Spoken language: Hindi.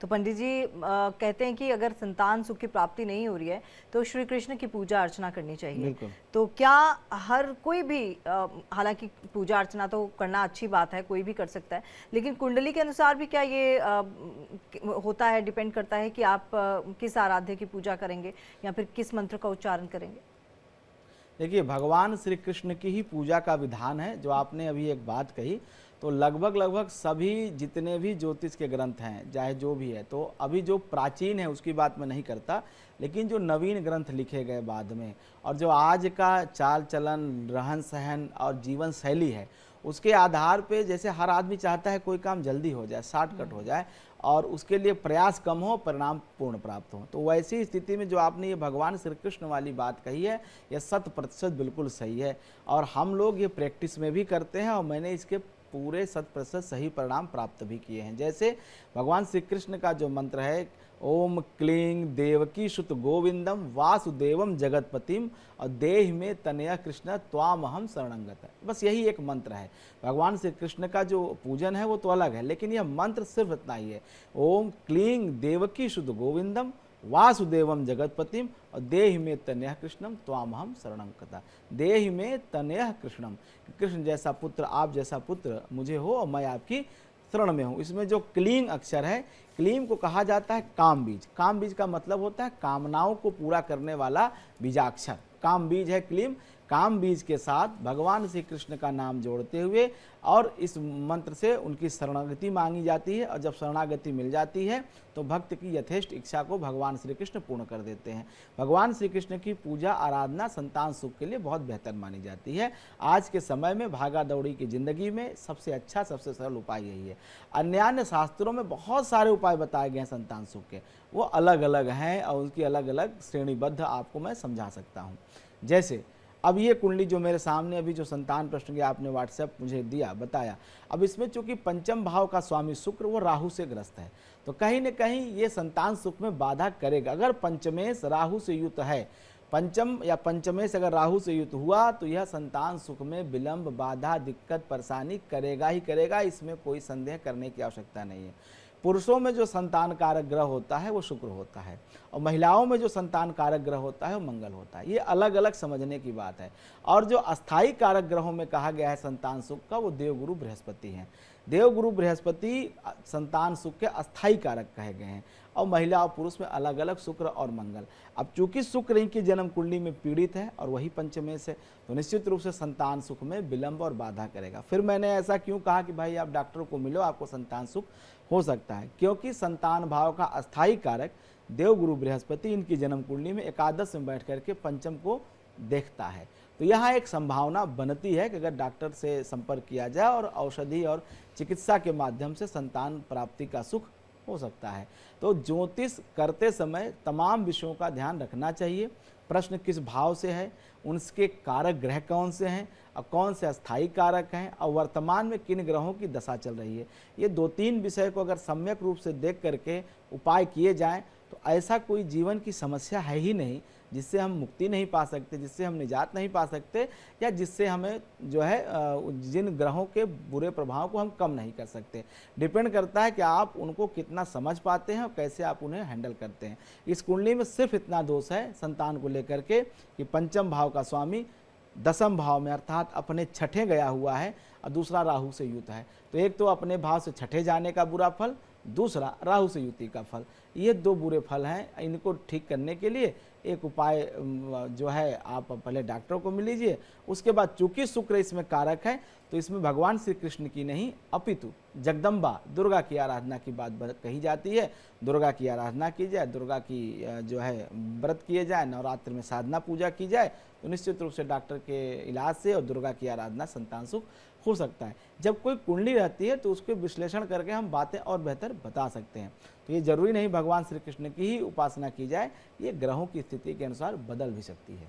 तो पंडित जी कहते हैं कि अगर संतान सुख की प्राप्ति नहीं हो रही है तो श्री कृष्ण की पूजा अर्चना करनी चाहिए। बिल्कुल। तो क्या हर कोई भी, हालांकि पूजा अर्चना तो करना अच्छी बात है, कोई भी कर सकता है, लेकिन कुंडली के अनुसार भी क्या ये होता है, डिपेंड करता है कि आप किस आराध्य की पूजा करेंगे या फिर किस मंत्र का उच्चारण करेंगे? देखिए, भगवान श्री कृष्ण की ही पूजा का विधान है। जो आपने अभी एक बात कही, तो लगभग लगभग सभी जितने भी ज्योतिष के ग्रंथ हैं, चाहे जो भी है, तो अभी जो प्राचीन है उसकी बात मैं नहीं करता, लेकिन जो नवीन ग्रंथ लिखे गए बाद में और जो आज का चाल चलन, रहन सहन और जीवन शैली है, उसके आधार पे जैसे हर आदमी चाहता है कोई काम जल्दी हो जाए, शॉर्टकट हो जाए और उसके लिए प्रयास कम हो, परिणाम पूर्ण प्राप्त हो। तो वैसी स्थिति में जो आपने ये भगवान श्री कृष्ण वाली बात कही है, यह 100% बिल्कुल सही है और हम लोग ये प्रैक्टिस में भी करते हैं और मैंने इसके पूरे 100% सही परिणाम प्राप्त भी किए हैं। जैसे भगवान श्री कृष्ण का जो मंत्र है, ओम क्लीं देवकी सुत गोविंदम वासुदेवम जगतपतिम और देह में तनया कृष्ण त्वामहम शरणंगत। बस यही एक मंत्र है। भगवान श्री कृष्ण का जो पूजन है वो तो अलग है, लेकिन यह मंत्र सिर्फ इतना ही है, ओम क्लीं देवकी सुत गोविंदम वासुदेवम जगतपतिम और देह में तनयः कृष्णम त्वामहम शरणंगता। देह में तनयः कृष्णम, कृष्ण जैसा पुत्र, आप जैसा पुत्र मुझे हो और मैं आपकी शरण में हूँ। इसमें जो क्लीं अक्षर है, क्लीं को कहा जाता है काम बीज। काम बीज का मतलब होता है कामनाओं को पूरा करने वाला बीजाक्षर, काम बीज है क्लीं। काम बीज के साथ भगवान श्री कृष्ण का नाम जोड़ते हुए और इस मंत्र से उनकी शरणागति मांगी जाती है और जब शरणागति मिल जाती है तो भक्त की यथेष्ट इच्छा को भगवान श्री कृष्ण पूर्ण कर देते हैं। भगवान श्री कृष्ण की पूजा आराधना संतान सुख के लिए बहुत बेहतर मानी जाती है। आज के समय में भागा दौड़ी की ज़िंदगी में सबसे अच्छा, सबसे सरल उपाय यही है। अन्य शास्त्रों में बहुत सारे उपाय बताए गए हैं संतान सुख के, वो अलग अलग हैं और उनकी अलग अलग श्रेणीबद्ध आपको मैं समझा सकता हूँ। जैसे अब ये कुंडली जो मेरे सामने अभी जो संतान प्रश्न की आपने व्हाट्सएप मुझे दिया, बताया, अब इसमें चूंकि पंचम भाव का स्वामी शुक्र वो राहु से ग्रस्त है, तो कहीं न कहीं ये संतान सुख में बाधा करेगा। अगर पंचमेश राहु से युक्त है, पंचम या पंचमेश अगर राहु से युक्त हुआ तो यह संतान सुख में विलंब, बाधा, दिक्कत, परेशानी करेगा ही करेगा, इसमें कोई संदेह करने की आवश्यकता नहीं है। पुरुषों में जो संतान कारक ग्रह होता है वो शुक्र होता है और महिलाओं में जो संतान कारक ग्रह होता है वो मंगल होता है। ये अलग अलग समझने की बात है। और जो अस्थाई कारक ग्रहों में कहा गया है संतान सुख का, वो देवगुरु बृहस्पति हैं। देवगुरु बृहस्पति संतान सुख के अस्थाई कारक कहे गए हैं और महिला और पुरुष में अलग अलग शुक्र और मंगल। अब चूंकि शुक्र इनकी जन्म कुंडली में पीड़ित है और वही पंचमेश है, तो निश्चित रूप से संतान सुख में विलंब और बाधा करेगा। फिर मैंने ऐसा क्यों कहा कि भाई आप डॉक्टर को मिलो, आपको संतान सुख हो सकता है, क्योंकि संतान भाव का अस्थाई कारक देवगुरु बृहस्पति इनकी जन्म कुंडली में एकादश में बैठ करके पंचम को देखता है। तो यहाँ एक संभावना बनती है कि अगर डॉक्टर से संपर्क किया जाए और औषधि और चिकित्सा के माध्यम से संतान प्राप्ति का सुख हो सकता है। तो ज्योतिष करते समय तमाम विषयों का ध्यान रखना चाहिए। प्रश्न किस भाव से है, उनके कारक ग्रह कौन से हैं और कौन से अस्थायी कारक हैं और वर्तमान में किन ग्रहों की दशा चल रही है, ये 2-3 विषय को अगर सम्यक रूप से देख करके उपाय किए जाएं तो ऐसा कोई जीवन की समस्या है ही नहीं जिससे हम मुक्ति नहीं पा सकते, जिससे हम निजात नहीं पा सकते या जिससे हमें जो है जिन ग्रहों के बुरे प्रभाव को हम कम नहीं कर सकते। डिपेंड करता है कि आप उनको कितना समझ पाते हैं और कैसे आप उन्हें हैंडल करते हैं। इस कुंडली में सिर्फ इतना दोष है संतान को लेकर के कि पंचम भाव का स्वामी दसम भाव में अर्थात अपने छठे गया हुआ है और दूसरा राहु से युत है। तो एक तो अपने भाव से छठे जाने का बुरा फल, दूसरा राहु से युति का फल, ये 2 बुरे फल हैं। इनको ठीक करने के लिए एक उपाय जो है, आप पहले डॉक्टर को मिल लीजिए। उसके बाद चूंकि शुक्र इसमें कारक है तो इसमें भगवान श्री कृष्ण की नहीं अपितु जगदम्बा दुर्गा की आराधना की बात कही जाती है। दुर्गा की आराधना की जाए, दुर्गा की जो है व्रत किए जाए, नवरात्र में साधना पूजा की जाए तो निश्चित रूप से डॉक्टर के इलाज से और दुर्गा की आराधना संतान सुख हो सकता है। जब कोई कुंडली रहती है तो उसके विश्लेषण करके हम बातें और बेहतर बता सकते हैं। तो ये जरूरी नहीं भगवान श्री कृष्ण की ही उपासना की जाए, ये ग्रहों की स्थिति के अनुसार बदल भी सकती है।